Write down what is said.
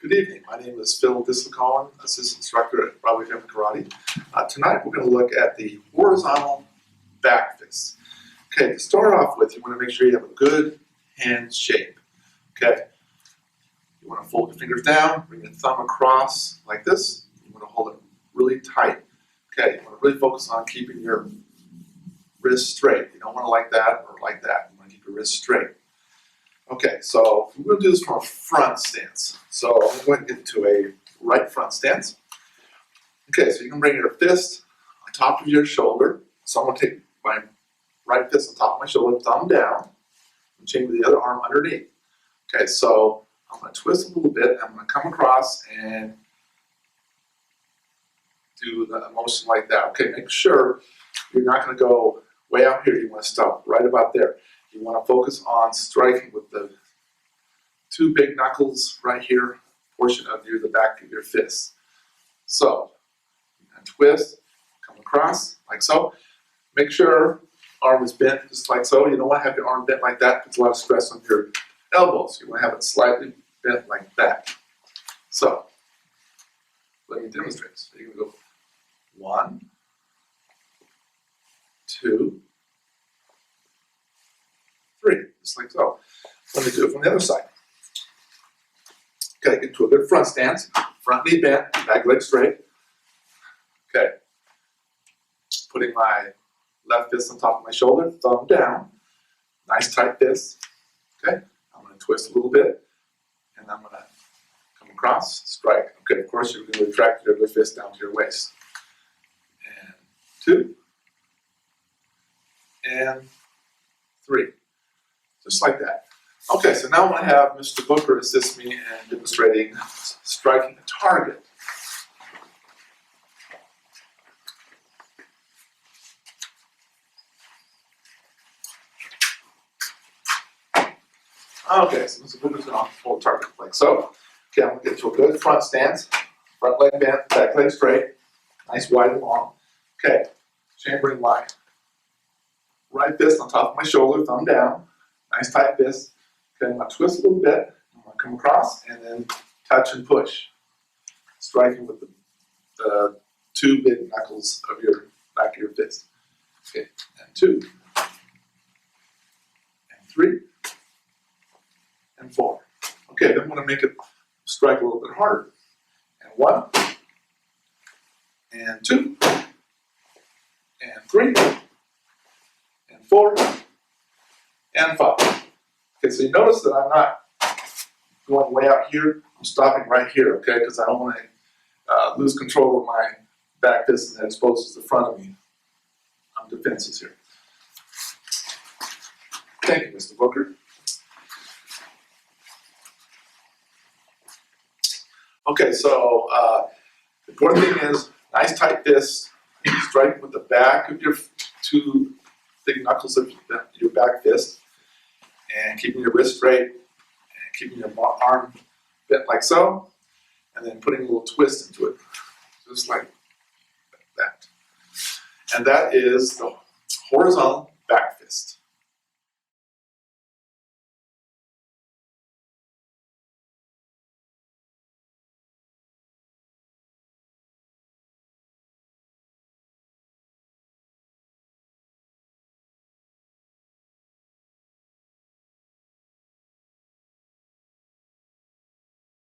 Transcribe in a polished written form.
Good evening. My name is Phil Dislicon, Assistant Instructor at Broadway Family Karate. Tonight we're going to look at the horizontal back fist. Okay, to start off with, you want to make sure you have a good hand shape. Okay, you want to fold your fingers down, bring your thumb across like this. You want to hold it really tight. Okay, you want to really focus on keeping your wrist straight. You don't want to like that or like that. You want to keep your wrist straight. Okay, so we're going to do this from a front stance. So I'm going to get into a right front stance. Okay, so you can bring your fist on top of your shoulder. So I'm going to take my right fist on top of my shoulder, thumb down, and chain the other arm underneath. Okay, so I'm going to twist a little bit. I'm going to come across and do the motion like that. Okay, make sure you're not going to go way out here. You want to stop right about there. You want to focus on striking with the two big knuckles right here, portion of the back of your fist. So, twist, come across, like so. Make sure arm is bent just like so. You don't want to have your arm bent like that. Puts a lot of stress on your elbows. You want to have it slightly bent like that. So, let me demonstrate. So you're going to go 1, 2, 3, just like so. Let me do it from the other side. Okay, get to a good front stance. Front knee bent, back leg straight. Okay. Putting my left fist on top of my shoulder, thumb down. Nice tight fist. Okay. I'm going to twist a little bit, and I'm going to come across, strike. Okay, of course, you're going to retract your other fist down to your waist. And 2. And 3. Just like that. Okay, so now I'm going to have Mr. Booker assist me in demonstrating striking a target. Okay, so Mr. Booker's going to hold target like so. Okay, I'm going to get to a good front stance. Front leg bent, back leg straight. Nice wide and long. Okay, chambering my right fist on top of my shoulder, thumb down. Nice tight fist. Okay, I'm going to twist a little bit. I'm going to come across and then touch and push. Striking with the two big knuckles of your back of your fist. Okay, and 2, and 3, and 4. Okay, then I'm going to make it strike a little bit harder. And 1, and 2, and 3, and 4, and 5. Okay, so you notice that I'm not going way out here. I'm stopping right here, okay, because I don't want to lose control of my back fist and that exposes the front of me. I'm defenses here. Thank you, Mr. Booker. Okay, so the important thing is nice tight fist, striking with the back of your two big knuckles of your back fist, and keeping your wrist straight, and keeping your arm bent like so, and then putting a little twist into it, just like that. And that is the horizontal